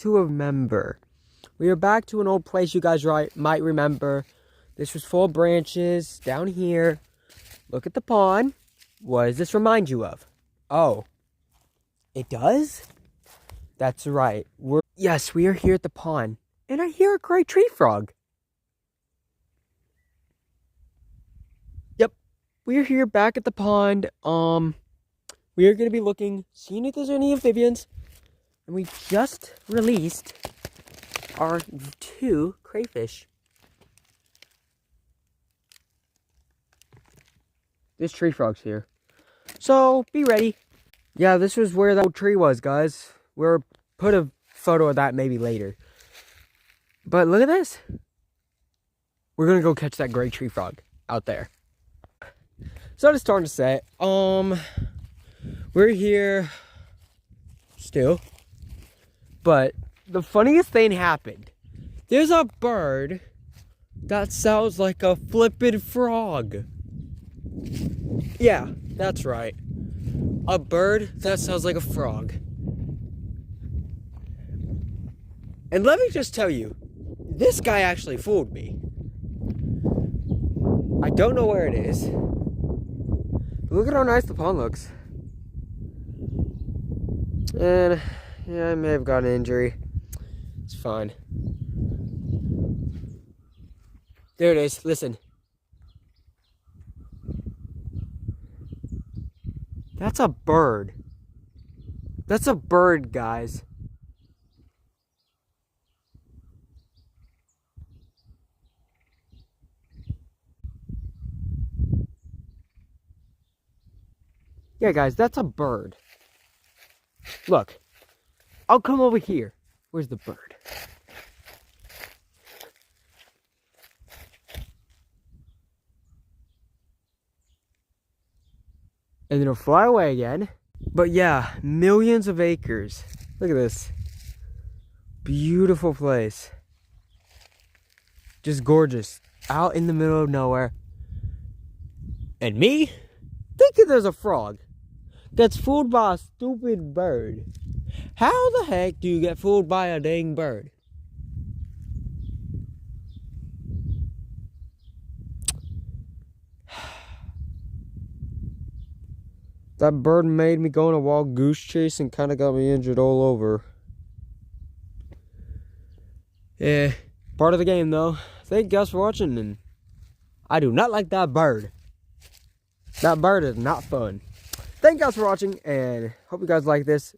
to remember. We are back to an old place you guys might remember. This was full of branches down here. Look at the pond. What does this remind you of? Oh, it does? That's right. Yes, we are here at the pond. And I hear a great tree frog. Yep, we're here back at the pond. We are going to be seeing if there's any amphibians. And we just released our 2 crayfish. This tree frog's here. So, be ready. Yeah, this was where that old tree was, guys. We'll put a photo of that maybe later. But look at this. We're going to go catch that great tree frog out there. So, it's starting to set. We're here still. But the funniest thing happened. There's a bird that sounds like a flippin' frog. Yeah, that's right. A bird that sounds like a frog. And let me just tell you, this guy actually fooled me. I don't know where it is. But look at how nice the pond looks. And yeah, I may have got an injury. It's fine. There it is. Listen. That's a bird. That's a bird, guys. Yeah, guys, that's a bird. Look. I'll come over here. Where's the bird? And then it'll fly away again. But yeah, millions of acres. Look at this. Beautiful place. Just gorgeous. Out in the middle of nowhere. And me? Thinking there's a frog. Gets fooled by a stupid bird. How the heck do you get fooled by a dang bird? That bird made me go on a wild goose chase and kind of got me injured all over. Yeah, part of the game though. Thank you guys for watching, and I do not like that bird. That bird is not fun. Thank you guys for watching, and hope you guys like this.